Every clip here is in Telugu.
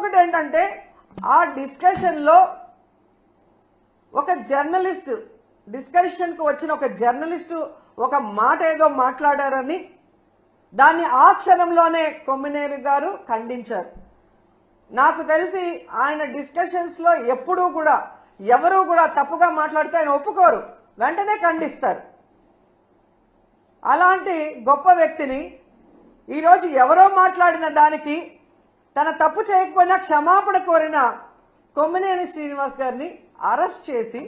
ఇంకొకటి ఏంటంటే ఆ డిస్కషన్లో ఒక జర్నలిస్ట్ డిస్కషన్కు వచ్చిన ఒక జర్నలిస్టు ఒక మాట ఏదో మాట్లాడారని దాన్ని ఆ క్షణంలోనే కొమ్మినేని గారు ఖండించారు. నాకు తెలిసి ఆయన డిస్కషన్స్లో ఎప్పుడూ కూడా ఎవరూ కూడా తప్పుగా మాట్లాడితే ఆయన ఒప్పుకోరు, వెంటనే ఖండిస్తారు. అలాంటి గొప్ప వ్యక్తిని ఈరోజు ఎవరో మాట్లాడిన దానికి తన తప్పు చేయకపోయినా క్షమాపణ కోరిన కొమ్మినేని శ్రీనివాస్ గారిని అరెస్ట్ చేసి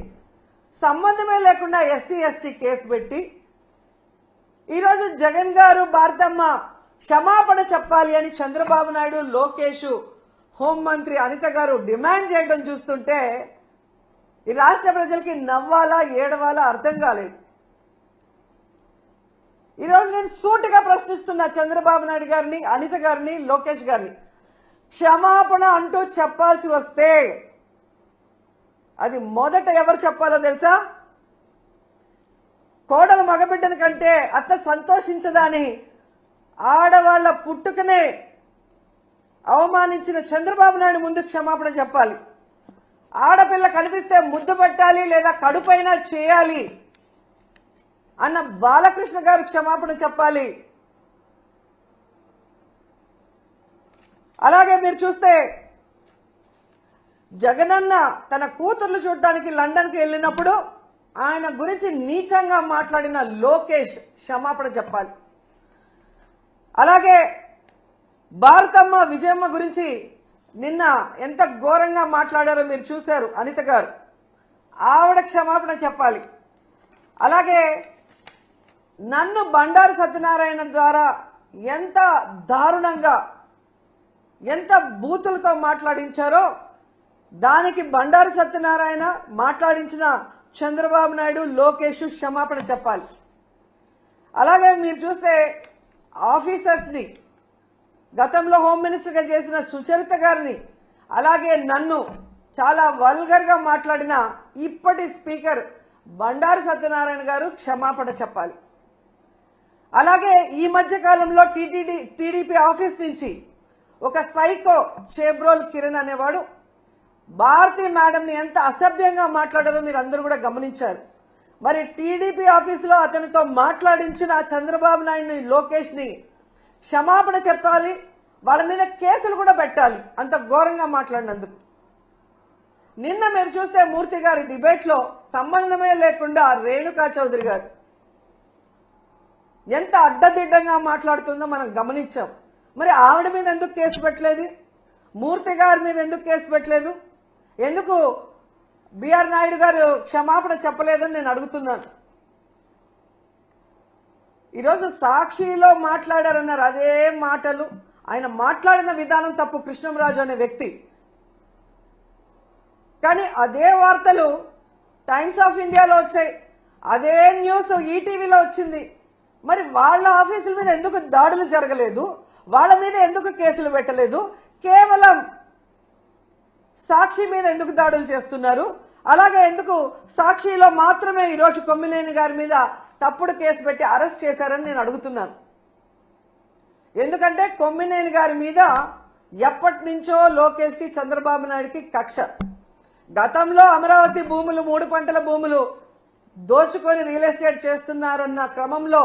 సంబంధమే లేకుండా ఎస్సీ ఎస్టీ కేసు పెట్టి ఈరోజు జగన్ గారు భారతమ్మ క్షమాపణ చెప్పాలి అని చంద్రబాబు నాయుడు, లోకేష్, హోంమంత్రి అనిత గారు డిమాండ్ చేయడం చూస్తుంటే ఈ రాష్ట్ర ప్రజలకి నవ్వాలా ఏడవాలా అర్థం కాలేదు. ఈరోజు నేను సూటిగా ప్రశ్నిస్తున్నా చంద్రబాబు నాయుడు గారిని, అనిత గారిని, లోకేష్ గారిని, క్షమాపణ అంటూ చెప్పాల్సి వస్తే అది మొదట ఎవరు చెప్పాలో తెలుసా? కోడలు మగబిడ్డని కంటే అత్త సంతోషించదని ఆడవాళ్ల పుట్టుకనే అవమానించిన చంద్రబాబు నాయుడు ముందు క్షమాపణ చెప్పాలి. ఆడపిల్ల కనిపిస్తే ముద్దు పెట్టాలి లేదా కడుపైనా చేయాలి అన్న బాలకృష్ణ గారు క్షమాపణ చెప్పాలి. అలాగే మీరు చూస్తే జగనన్న తన కూతుర్లు చూడడానికి లండన్కి వెళ్ళినప్పుడు ఆయన గురించి నీచంగా మాట్లాడిన లోకేష్ క్షమాపణ చెప్పాలి. అలాగే భారతమ్మ విజయమ్మ గురించి నిన్న ఎంత ఘోరంగా మాట్లాడారో మీరు చూశారు అనిత గారు, ఆవిడ క్షమాపణ చెప్పాలి. అలాగే నన్ను బండారు సత్యనారాయణ ద్వారా ఎంత దారుణంగా ఎంత బూతులతో మాట్లాడించారో దానికి బండారు సత్యనారాయణ మాట్లాడించిన చంద్రబాబు నాయుడు, లోకేష్ క్షమాపణ చెప్పాలి. అలాగే మీరు చూస్తే ఆఫీసర్స్ని గతంలో హోమ్ మినిస్టర్గా చేసిన సుచరిత గారిని, అలాగే నన్ను చాలా వల్గర్గా మాట్లాడిన ఇప్పటి స్పీకర్ బండారు సత్యనారాయణ గారు క్షమాపణ చెప్పాలి. అలాగే ఈ మధ్య కాలంలో టీడీపీ ఆఫీస్ నుంచి ఒక సైకో చేబ్రోల్ కిరణ్ అనేవాడు భారతీ మేడంని ఎంత అసభ్యంగా మాట్లాడారో మీరు అందరూ కూడా గమనించారు. మరి టీడీపీ ఆఫీసులో అతనితో మాట్లాడించిన చంద్రబాబు నాయుడిని, లోకేష్ని క్షమాపణ చెప్పాలి, వాళ్ళ మీద కేసులు కూడా పెట్టాలి అంత ఘోరంగా మాట్లాడినందుకు. నిన్న మీరు చూస్తే మూర్తి గారి డిబేట్లో సంబంధమే లేకుండా రేణుకా చౌదరి గారు ఎంత అడ్డదిడ్డంగా మాట్లాడుతుందో మనం గమనించాం. మరి ఆవిడ మీద ఎందుకు కేసు పెట్టలేదు? మూర్తి గారి మీద ఎందుకు కేసు పెట్టలేదు? ఎందుకు బిఆర్ నాయుడు గారు క్షమాపణ చెప్పలేదని నేను అడుగుతున్నాను. ఈరోజు సాక్షిలో మాట్లాడారన్నారు, అదే మాటలు ఆయన మాట్లాడిన విధానం తప్పు, కృష్ణంరాజు అనే వ్యక్తి. కానీ అదే వార్తలు టైమ్స్ ఆఫ్ ఇండియాలో వచ్చాయి, అదే న్యూస్ ఈటీవీలో వచ్చింది. మరి వాళ్ళ ఆఫీసుల మీద ఎందుకు దాడులు జరగలేదు? వాళ్ళ మీద ఎందుకు కేసులు పెట్టలేదు? కేవలం సాక్షి మీద ఎందుకు దాడులు చేస్తున్నారు? అలాగే ఎందుకు సాక్షిలో మాత్రమే ఈరోజు కొమ్మినేని గారి మీద తప్పుడు కేసు పెట్టి అరెస్ట్ చేశారని నేను అడుగుతున్నాను. ఎందుకంటే కొమ్మినేని గారి మీద ఎప్పటి నుంచో లోకేష్కి, చంద్రబాబు నాయుడికి కక్ష. గతంలో అమరావతి భూములు, 3 పంటల భూములు దోచుకొని రియల్ ఎస్టేట్ చేస్తున్నారన్న క్రమంలో